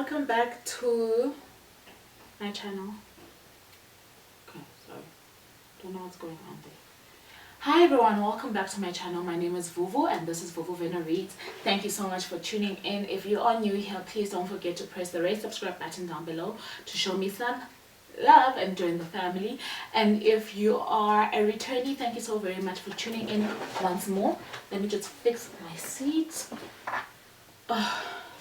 welcome back to my channel. Okay, sorry, don't know what's going on there. Hi everyone, welcome back to my channel. My name is Vuvu and this is Vuvu Vena Reads. Thank you so much for tuning in. If you are new here, please don't forget to press the red subscribe button down below to show me some love and join the family. And if you are a returnee, thank you so very much for tuning in once more. Let me just fix my seat.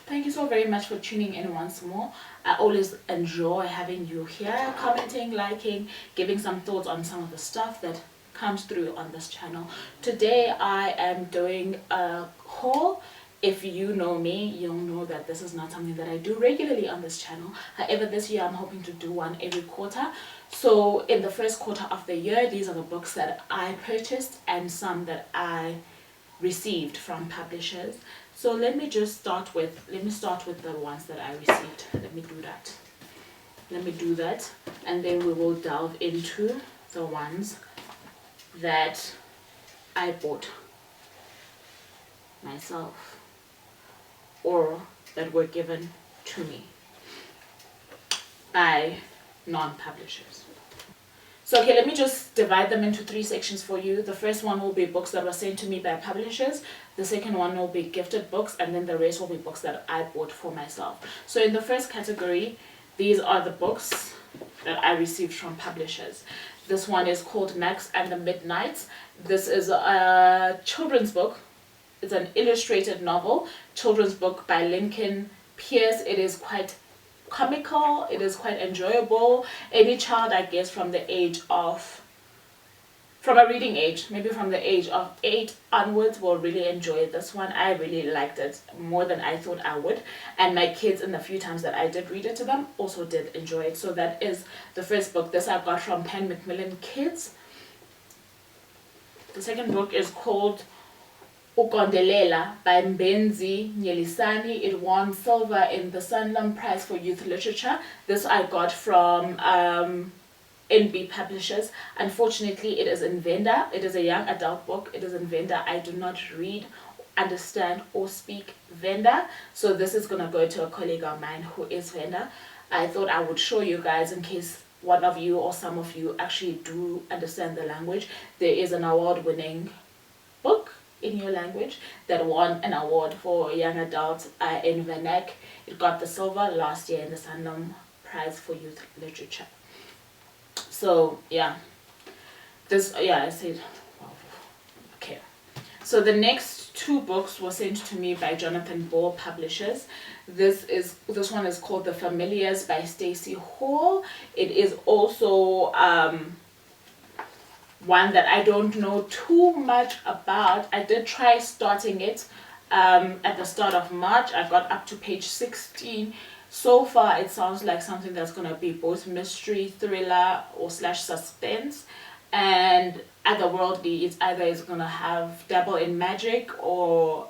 Thank you so very much for tuning in once more. I always enjoy having you here, commenting, liking, giving some thoughts on some of the stuff that comes through on this channel. Today I am doing a haul. If you know me, you'll know that this is not something that I do regularly on this channel. However, this year I'm hoping to do one every quarter. So in the first quarter of the year, these are the books that I purchased and some that I received from publishers. So let me start with the ones that I received. Let me do that and then we will delve into the ones that I bought myself or that were given to me by non-publishers. So okay, let me just divide them into three sections for you. The first one will be books that were sent to me by publishers. The second one will be gifted books, and then the rest will be books that I bought for myself. So in the first category, these are the books that I received from publishers. This one is called Max and the Midnights. This is a children's book. It's an illustrated novel, children's book by Lincoln Pierce. It is quite comical, it is quite enjoyable. Any child, I guess, from a reading age, maybe from the age of 8 onwards, will really enjoy this one. I really liked it more than I thought I would, and my kids, in the few times that I did read it to them, also did enjoy it. So that is the first book. This I got from Pen Macmillan Kids. The second book is called Ukondelela by Mbenzi Nyelisani. It won silver in the Sanlam Prize for Youth Literature. This I got from NB Publishers. Unfortunately, it is in Venda. It is a young adult book. It is in Venda. I do not read, understand, or speak Venda. So this is going to go to a colleague of mine who is Venda. I thought I would show you guys in case one of you or some of you actually do understand the language. There is an award-winning book in your language that won an award for young adults in Vernac. It got the silver last year in the Sanlam Prize for Youth Literature. So yeah, I said, okay. So the next two books were sent to me by Jonathan Ball Publishers. This one is called The Familiars by Stacey Hall. It is also one that I don't know too much about. I did try starting it at the start of March. I got up to page 16. So far it sounds like something that's going to be both mystery, thriller, or / suspense, and otherworldly. It's either it's going to have dabble in magic or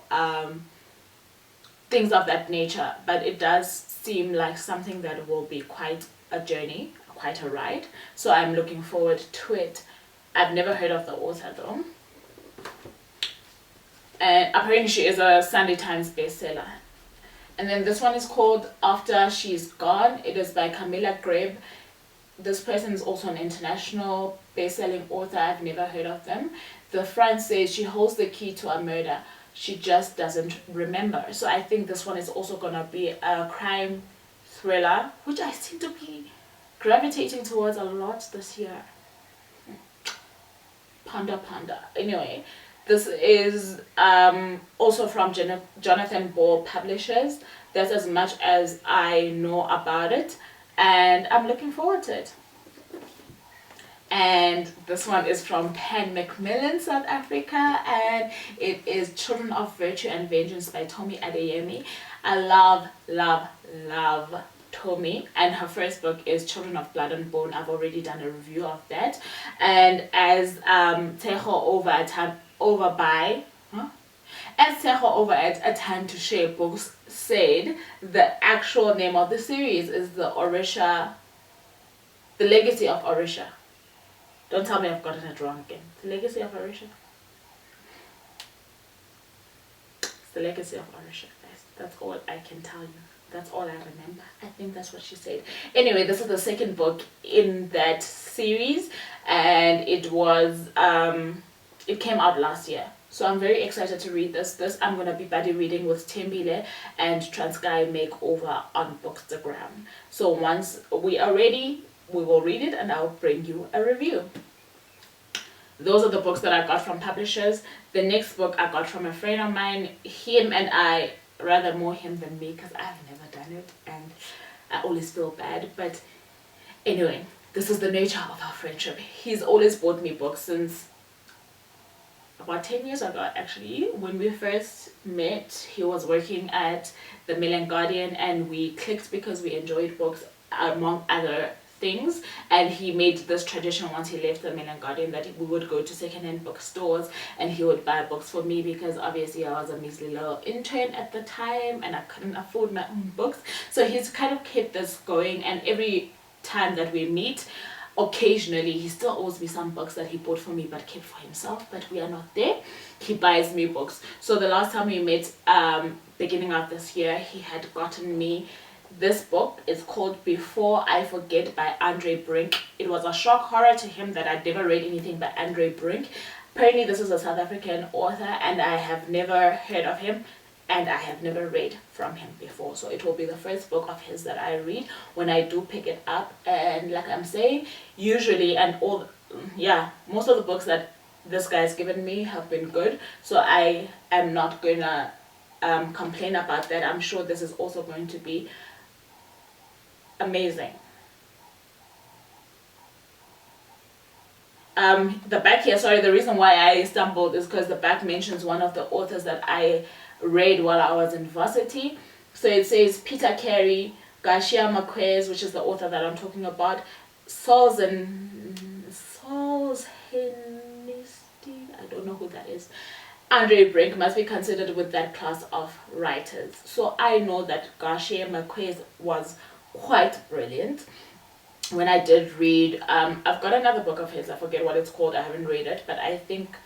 things of that nature, but it does seem like something that will be quite a journey, quite a ride. So I'm looking forward to it. I've never heard of the author though, and apparently she is a Sunday Times bestseller. And then this one is called After She's Gone. It is by Camilla Greb. This person is also an international best-selling author. I've never heard of them. The front says she holds the key to a murder. She just doesn't remember. So I think this one is also going to be a crime thriller, which I seem to be gravitating towards a lot this year. Panda. Anyway, this is also from Jonathan Ball Publishers. That's as much as I know about it, and I'm looking forward to it. And this one is from Pen Macmillan, South Africa, and it is Children of Virtue and Vengeance by Tomi Adeyemi. I love Tomi, and her first book is Children of Blood and Bone. I've already done a review of that, and as Teho over at A Time to Share Books said, the actual name of the series is The Legacy of Orisha. Don't tell me I've gotten it wrong again. The Legacy of Orisha. It's The Legacy of Orisha, guys. That's all I can tell you. That's all I remember. I think that's what she said. Anyway, this is the second book in that series, and it was it came out last year. So I'm very excited to read this. This I'm gonna be buddy reading with Tembile and Transguy Makeover on Bookstagram. So once we are ready, we will read it and I'll bring you a review. Those are the books that I got from publishers. The next book I got from a friend of mine. Him and I, rather more him than me, because I've never done it and I always feel bad. But anyway, this is the nature of our friendship. He's always bought me books since about 10 years ago, actually. When we first met, he was working at the Mail and Guardian, and we clicked because we enjoyed books among other things. And he made this tradition once he left the Mail and Guardian that we would go to secondhand bookstores and he would buy books for me, because obviously I was a measly little intern at the time and I couldn't afford my own books. So he's kind of kept this going, and every time that we meet, occasionally he still owes me some books that he bought for me but kept for himself, but we are not there. He buys me books. So the last time we met, beginning of this year, he had gotten me this book. It's called Before I Forget by Andre Brink. It was a shock horror to him that I'd never read anything by Andre Brink. Apparently this is a South African author and I have never heard of him, and I have never read from him before. So it will be the first book of his that I read when I do pick it up. And like I'm saying, usually, and all, yeah, most of the books that this guy's given me have been good. So I am not gonna complain about that. I'm sure this is also going to be amazing. The back here, sorry, the reason why I stumbled is because the back mentions one of the authors that I read while I was in varsity. So it says Peter Carey, Garcia Marquez, which is the author that I'm talking about, Solzhenitsyn, I don't know who that is. Andre Brink must be considered with that class of writers. So I know that Garcia Marquez was quite brilliant. When I did read, I've got another book of his, I forget what it's called, I haven't read it, but I think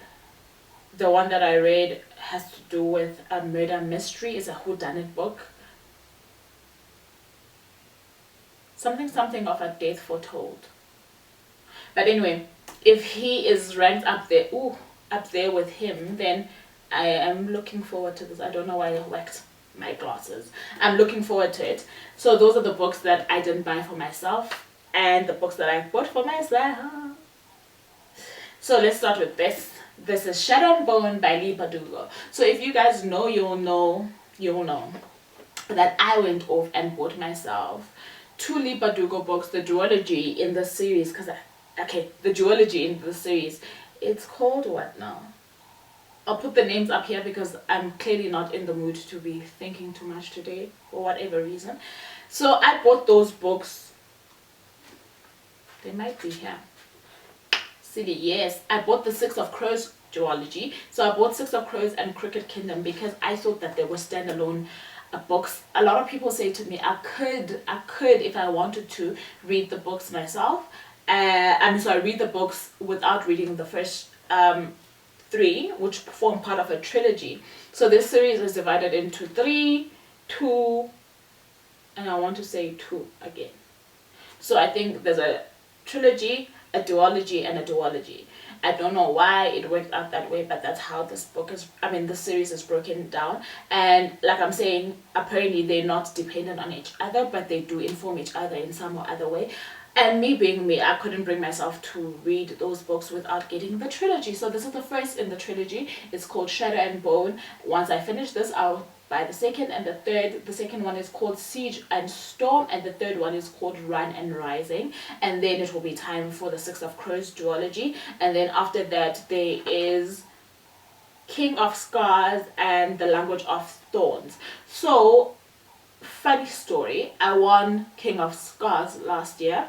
the one that I read has to do with a murder mystery. It's a whodunit book. Something of a death foretold. But anyway, if he is ranked up there with him, then I am looking forward to this. I don't know why I whacked my glasses. I'm looking forward to it. So those are the books that I didn't buy for myself and the books that I bought for myself. So let's start with this. This is Shadow and Bone by Lee Bardugo. So if you guys know, you'll know that I went off and bought myself 2 Lee Bardugo books, the duology in the series, the duology in the series. It's called what now? I'll put the names up here because I'm clearly not in the mood to be thinking too much today for whatever reason. So I bought those books. They might be here. Silly, yes. I bought the Six of Crows duology. So I bought Six of Crows and Cricket Kingdom because I thought that they were standalone books. A lot of people say to me, I could if I wanted to read the books myself. Read the books without reading the first 3, which form part of a trilogy. So this series is divided into 3, 2, and I want to say 2 again. So I think there's a trilogy, a duology, and a duology. I don't know why it worked out that way, but that's how this series is broken down. And like I'm saying, apparently they're not dependent on each other, but they do inform each other in some or other way. And me being me, I couldn't bring myself to read those books without getting the trilogy. So this is the first in the trilogy. It's called Shadow and Bone. Once I finish this, I'll buy the second and the third. The second one is called Siege and Storm, and the third one is called Run and Rising. And then it will be time for the Six of Crows duology. And then after that, there is King of Scars and The Language of Thorns. So funny story, I won King of Scars last year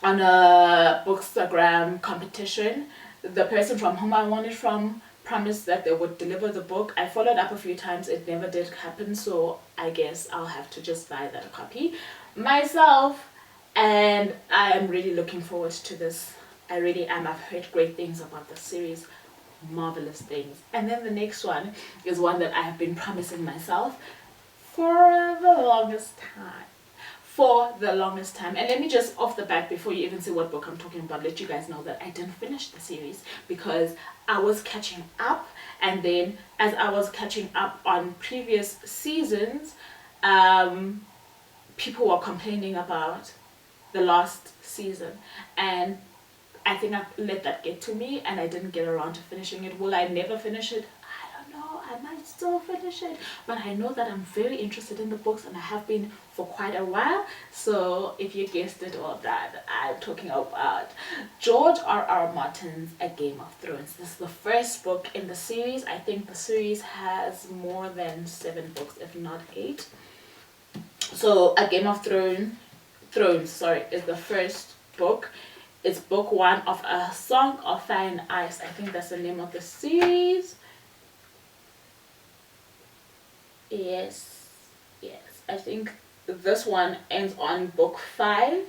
on a Bookstagram competition. The person from whom I won it from promised that they would deliver the book. I followed up a few times, it never did happen, so I guess I'll have to just buy that copy myself. And I am really looking forward to this. I really am. I've heard great things about the series, marvelous things. And then the next one is one that I have been promising myself for the longest time. For the longest time. And let me just, off the bat, before you even see what book I'm talking about, let you guys know that I didn't finish the series because I was catching up. And then as I was catching up on previous seasons, people were complaining about the last season, and I think I let that get to me and I didn't get around to finishing it. Will I never finish it? I don't know. I might still finish it, but I know that I'm very interested in the books and I have been for quite a while. So if you guessed it or that, I'm talking about George R.R. Martin's A Game of Thrones. This is the first book in the series. I think the series has more than 7 books, if not 8. So A Game of Thrones is the first book. It's book 1 of A Song of Fire and Ice. I think that's the name of the series. Yes. I think this one ends on book 5,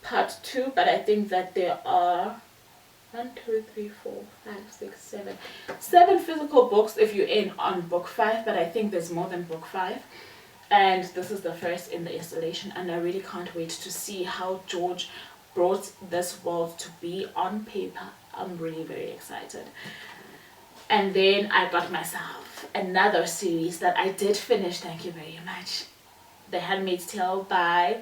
part 2. But I think that there are 1, 2, 3, 4, 5, 6, 7 physical books if you end on book 5. But I think there's more than book 5. And this is the first in the installation, and I really can't wait to see how George brought this world to be on paper. I'm really very excited. And then I got myself another series that I did finish, thank you very much. The Handmaid's Tale by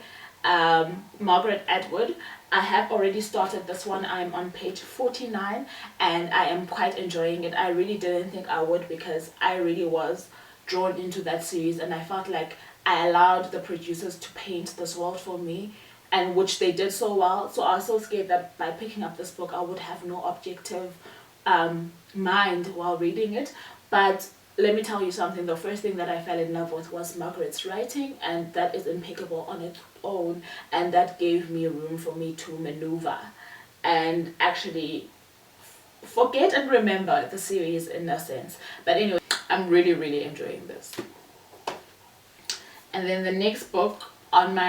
Margaret Atwood. I have already started this one. I'm on page 49 and I am quite enjoying it. I really didn't think I would, because I really was drawn into that series and I felt like I allowed the producers to paint this world for me, and which they did so well. So I was so scared that by picking up this book I would have no objective mind while reading it. But let me tell you something, the first thing that I fell in love with was Margaret's writing, and that is impeccable on its own, and that gave me room for me to maneuver and actually forget and remember the series in a sense. But anyway, I'm really enjoying this. And then the next book I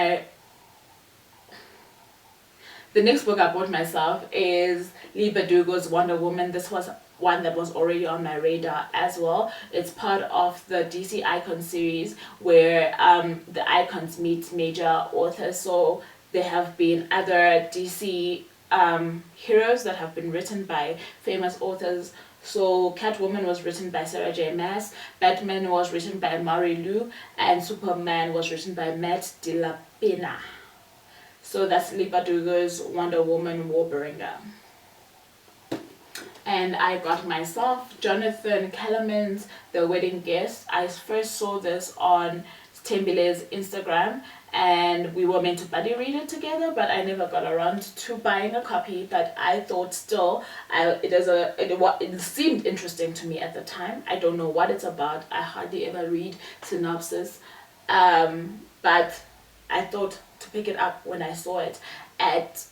bought myself is Leigh Bardugo's Wonder Woman. This was one that was already on my radar as well. It's part of the DC Icon series where the icons meet major authors. So there have been other DC heroes that have been written by famous authors. So Catwoman was written by Sarah J. Maas, Batman was written by Mari Lou, and Superman was written by Matt DiLapena. So that's Leigh Bardugo's Wonder Woman Warbringer. And I got myself Jonathan Kellerman's The Wedding Guest. I first saw this on Tembile's Instagram and we were meant to buddy read it together, but I never got around to buying a copy. But I thought still it seemed interesting to me at the time. I don't know what it's about. I hardly ever read synopsis, but I thought to pick it up when I saw it at,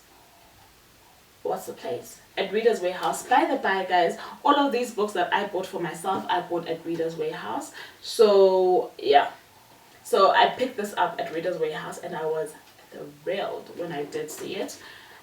what's the place? At Reader's Warehouse. By the by, guys, all of these books that I bought for myself, I bought at Reader's Warehouse. So yeah, so I picked this up at Reader's Warehouse and I was thrilled when I did see it.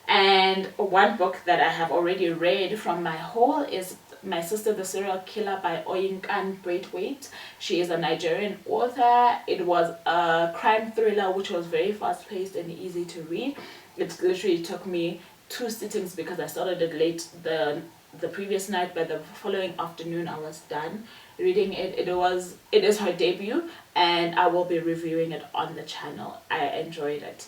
And one book that I have already read from my haul is My Sister the Serial Killer by Oyinkan Braithwaite. She is a Nigerian author. It was a crime thriller which was very fast paced and easy to read. It literally took me 2 sittings because I started it late the previous night. By the following afternoon I was done reading it. It is her debut and I will be reviewing it on the channel. I enjoyed it.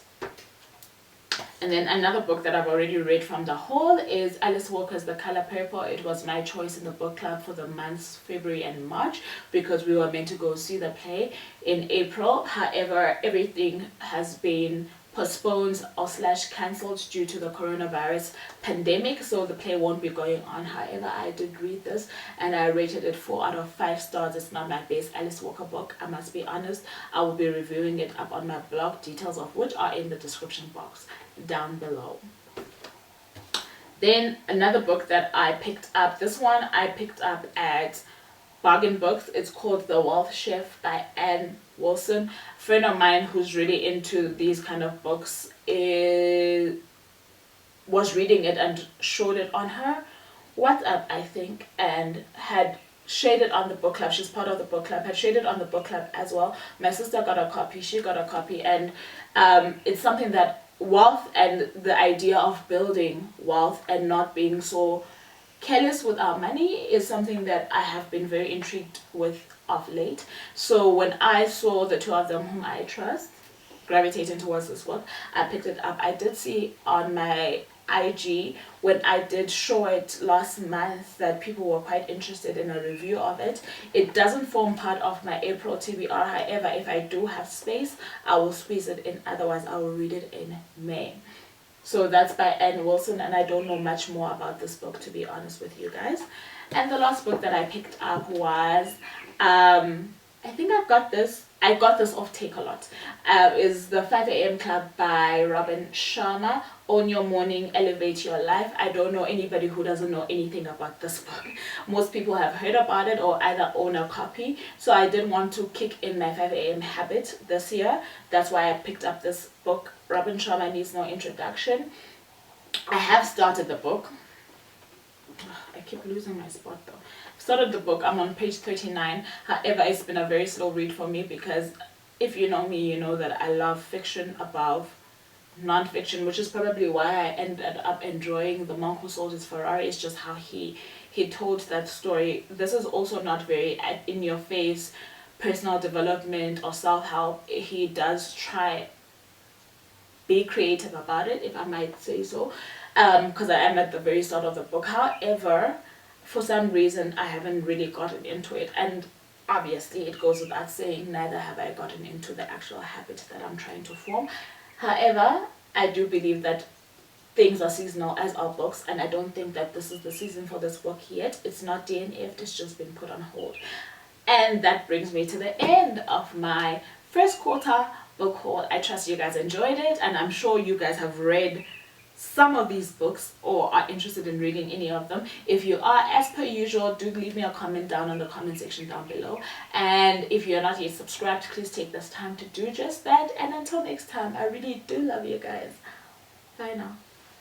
And then another book that I've already read from the haul is Alice Walker's The Color Purple. It was my choice in the book club for the months February and March because we were meant to go see the play in April. However, everything has been postponed or / cancelled due to the coronavirus pandemic, so the play won't be going on. However, I did read this and I rated it 4 out of 5 stars. It's not my best Alice Walker book, I must be honest. I will be reviewing it up on my blog, details of which are in the description box down below. Then another book that I picked up, this one I picked up at Bargain Books. It's called The Wealth Chef by Anne Wilson. A friend of mine who's really into these kind of books was reading it and showed it on her WhatsApp, I think, and shaded on the book club. She's part of the book club. Had shaded on the book club as well. My sister got a copy. She got a copy, and it's something that wealth and the idea of building wealth and not being so careless with our money is something that I have been very intrigued with of late. So when I saw the two of them, whom I trust, gravitating towards this book, I picked it up. I did see on my IG when I did show it last month that people were quite interested in a review of it. It doesn't form part of my April TBR. However, if I do have space, I will squeeze it in. Otherwise, I will read it in May. So that's by Anne Wilson, and I don't know much more about this book, to be honest with you guys. And the last book that I picked up was, I think I got this off Take-A-Lot, is The 5 a.m. Club by Robin Sharma. Own Your Morning, Elevate Your Life. I don't know anybody who doesn't know anything about this book. Most people have heard about it or either own a copy. So I did want to kick in my 5 a.m. habit this year. That's why I picked up this book. Robin Sharma needs no introduction. I have started the book. I keep losing my spot though. Started the book. I'm on page 39. However, it's been a very slow read for me because if you know me, you know that I love fiction above non-fiction, which is probably why I ended up enjoying The Monk Who Sold His Ferrari. It's just how he told that story. This is also not very in your face personal development or self-help. He does try be creative about it, if I might say so, because I am at the very start of the book. However, for some reason I haven't really gotten into it, and obviously it goes without saying, neither have I gotten into the actual habit that I'm trying to form. However, I do believe that things are seasonal, as are books, and I don't think that this is the season for this book yet. It's not DNF'd, it's just been put on hold. And that brings me to the end of my first quarter book haul. I trust you guys enjoyed it, and I'm sure you guys have read some of these books or are interested in reading any of them. If you are, as per usual, do leave me a comment down in the comment section down below. And if you're not yet subscribed, please take this time to do just that. And until next time, I really do love you guys. Bye now.